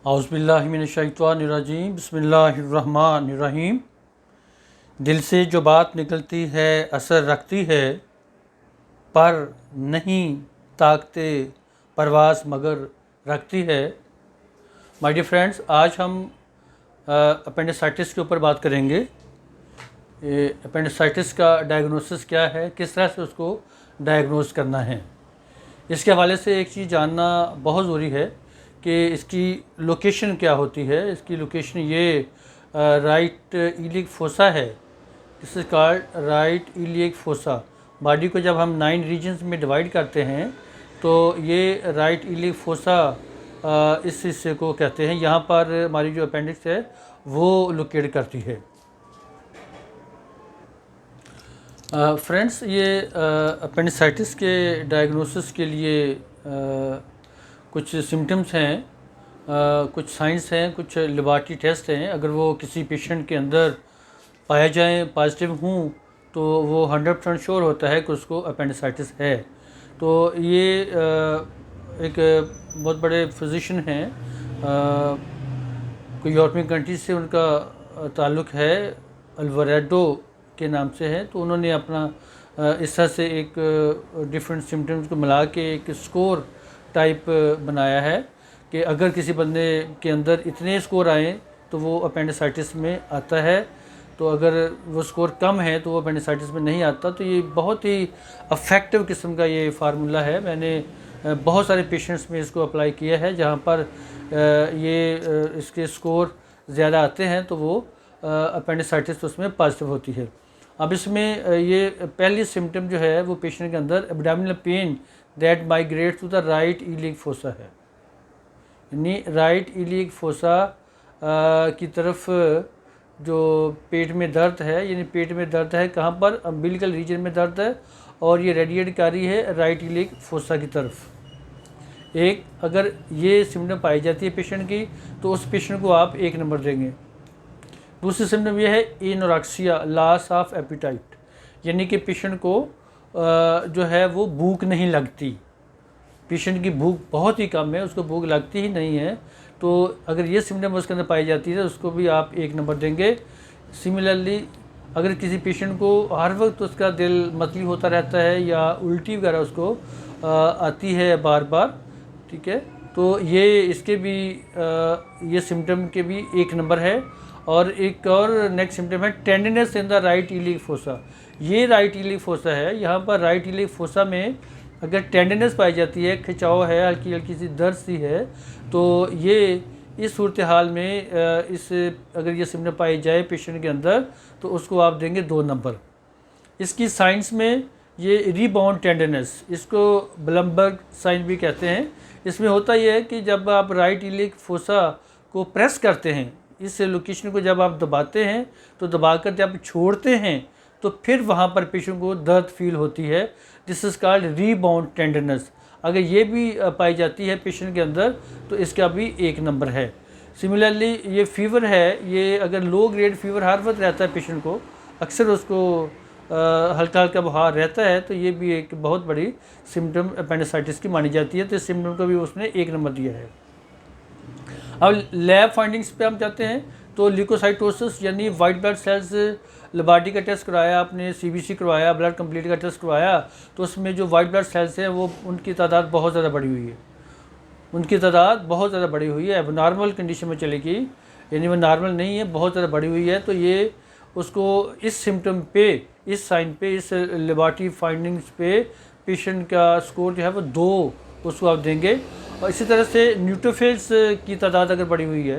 औज़ुबिल्लाहिमिनश्शैतानिर्रजीम बिस्मिल्लाहिर्रहमानिर्रहीम। दिल से जो बात निकलती है असर रखती है, पर नहीं ताकते परवास मगर रखती है। माय डियर फ्रेंड्स, आज हम अपेंडिसाइटिस के ऊपर बात करेंगे। अपेंडिसाइटिस का डायग्नोसिस क्या है, किस तरह से उसको डायग्नोस करना है। इसके हवाले से एक चीज़ जानना बहुत ज़रूरी है कि इसकी लोकेशन क्या होती है। इसकी लोकेशन ये राइट इलियक फोसा है। This is called right iliac fossa. Body को जब हम 9 रीजन्स में डिवाइड करते हैं तो ये राइट इलियक फोसा इस हिस्से को कहते हैं। यहाँ पर हमारी जो अपेंडिक्स है वो लोकेट करती है। फ्रेंड्स, ये अपेंडिसाइटिस के डायग्नोसिस के लिए कुछ सिम्टम्स हैं, कुछ साइंस हैं, कुछ लेबॉरेटरी टेस्ट हैं। अगर वो किसी पेशेंट के अंदर पाया जाए, पॉजिटिव हों, तो वो 100% श्योर होता है कि उसको अपेंडिसाइटिस है। तो ये एक बहुत बड़े फिजिशियन हैं, कोई यूरोपियन कंट्रीज से उनका ताल्लुक़ है, अल्वारेडो के नाम से है। तो उन्होंने अपना इस तरह से एक डिफरेंट सिम्टम्स को मिला के एक स्कोर टाइप बनाया है कि अगर किसी बंदे के अंदर इतने स्कोर आए तो वो अपेंडिसाइटिस में आता है, तो अगर वो स्कोर कम है तो वो अपेंडिसाइटिस में नहीं आता। तो ये बहुत ही अफेक्टिव किस्म का ये फार्मूला है। मैंने बहुत सारे पेशेंट्स में इसको अप्लाई किया है जहाँ पर ये इसके स्कोर ज़्यादा आते हैं तो वो अपेंडिसाइटिस उसमें पॉजिटिव होती है। अब इसमें ये पहली सिम्टम जो है वो पेशेंट के अंदर abdominal pain that migrate to the right iliac fossa है, यानी राइट इलियक फोसा की तरफ जो पेट में दर्द है, यानी पेट में दर्द है कहाँ पर, अम्बिलिकल रीजन में दर्द है और ये रेडिएट कर रही है राइट इलियक फोसा की तरफ। एक अगर ये सिम्टम पाई जाती है पेशेंट की तो उस पेशेंट को आप 1 नंबर देंगे। दूसरी सिम्टम यह है एनोरेक्सिया, लॉस ऑफ एपिटाइट, यानी कि पेशेंट को जो है वो भूख नहीं लगती। पेशेंट की भूख बहुत ही कम है, उसको भूख लगती ही नहीं है। तो अगर ये सिम्टम उसके अंदर पाई जाती है उसको भी आप 1 नंबर देंगे। सिमिलरली अगर किसी पेशेंट को हर वक्त उसका दिल मतली होता रहता है या उल्टी वगैरह उसको आती है बार बार, ठीक है, तो ये इसके भी ये सिम्टम के भी 1 नंबर है। और एक और नेक्स्ट सिम्टम है tenderness in the right iliac fossa. ये राइट इलियक फोसा है, यहाँ पर राइट इलियक फोसा में अगर टेंडरनेस पाई जाती है, खिंचाव है, हल्की हल्की सी दर्द सी है, तो ये इस सूरत हाल में इस अगर ये सिम्टम पाई जाए पेशेंट के अंदर तो उसको आप देंगे 2 नंबर। इसकी साइंस में ये रीबाउंड टेंडरनेस, इसको ब्लमबर्ग साइन भी कहते हैं। इसमें होता यह है कि जब आप राइट इलियक फोसा को प्रेस करते हैं, इस लोकेशन को जब आप दबाते हैं तो दबाकर जब छोड़ते हैं तो फिर वहाँ पर पेशेंट को दर्द फील होती है। This is called rebound tenderness. अगर ये भी पाई जाती है पेशेंट के अंदर तो इसका भी 1 नंबर है। सिमिलरली ये फीवर है, ये अगर लो ग्रेड फीवर हर वक्त रहता है पेशेंट को, अक्सर उसको हल्का हल्का बुखार रहता है, तो ये भी एक बहुत बड़ी सिम्टम अपेंडिसाइटिस की मानी जाती है। तो इस सिम्टम को भी उसने 1 नंबर दिया है। अब लैब फाइंडिंग्स पे हम जाते हैं तो ल्यूकोसाइटोसिस यानी वाइट ब्लड सेल्स, लेबॉरेटरी का टेस्ट करवाया आपने, सीबीसी करवाया, ब्लड कंप्लीट का टेस्ट करवाया, तो उसमें जो वाइट ब्लड सेल्स हैं वो उनकी तादाद बहुत ज़्यादा बढ़ी हुई है। उनकी तादाद बहुत ज़्यादा बढ़ी हुई है, अब नॉर्मल कंडीशन में चलेगी, यानी वो नॉर्मल नहीं है, बहुत ज़्यादा बढ़ी हुई है। तो ये उसको इस सिम्टम पे, इस साइन पे, इस लेबॉरेटरी फाइंडिंग्स पे पेशेंट का स्कोर जो है वो 2 उसको आप देंगे। और इसी तरह से न्यूट्रोफिल्स की तादाद अगर बढ़ी हुई है,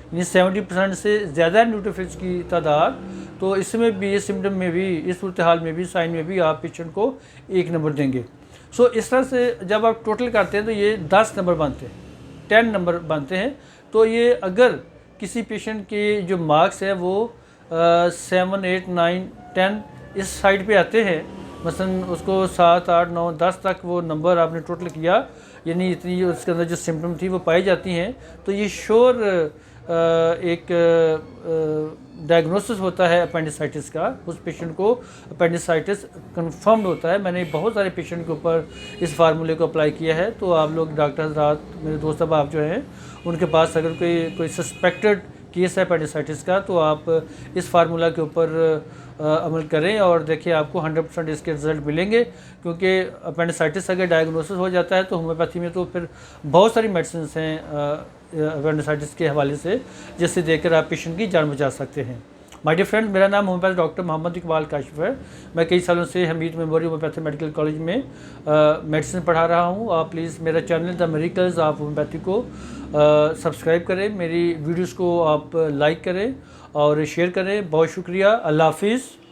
यानी 70% से ज़्यादा न्यूट्रोफिल्स की तादाद, तो इसमें भी, इस सिम्टम में भी, इस सूरत हाल में भी, साइन में भी आप पेशेंट को 1 नंबर देंगे। सो इस तरह से जब आप टोटल करते हैं तो ये 10 नंबर बनते हैं, 10 नंबर बनते हैं। तो ये अगर किसी पेशेंट के जो मार्क्स है वो 7, 8, 9, 10 इस साइड पे आते हैं, मसलन उसको 7, 8, 9, 10 तक वो नंबर आपने टोटल किया, यानी इतनी उसके अंदर जो सिम्टम थी वो पाई जाती हैं, तो ये श्योर एक डायग्नोसिस होता है अपेंडिसाइटिस का, उस पेशेंट को अपेंडिसाइटिस कंफर्म्ड होता है। मैंने बहुत सारे पेशेंट के ऊपर इस फार्मूले को अप्लाई किया है। तो आप लोग डॉक्टर हज़रात, मेरे दोस्त आप जो हैं, उनके पास अगर कोई सस्पेक्टेड केस है अपेंडिसाइटिस का, तो आप इस फार्मूला के ऊपर अमल करें और देखिए आपको 100% इसके रिज़ल्ट मिलेंगे। क्योंकि अपेंडिसाइटिस अगर डायग्नोसिस हो जाता है तो होम्योपैथी में तो फिर बहुत सारी मेडिसिन हैं अपेंडिसाइटिस के हवाले से, जिससे देकर आप पेशेंट की जान बचा सकते हैं। माय डियर फ्रेंड, मेरा नाम होम्योपैथ डॉक्टर मोहम्मद इकबाल काशिफ है। मैं कई सालों से Hamid memorial homeopathy medical college में मेडिसिन पढ़ा रहा हूँ। आप प्लीज़ मेरा channel the miracles of homeopathy को सब्सक्राइब करें, मेरी वीडियोस को आप लाइक करें और शेयर करें। बहुत शुक्रिया। अल्लाह हाफिज़।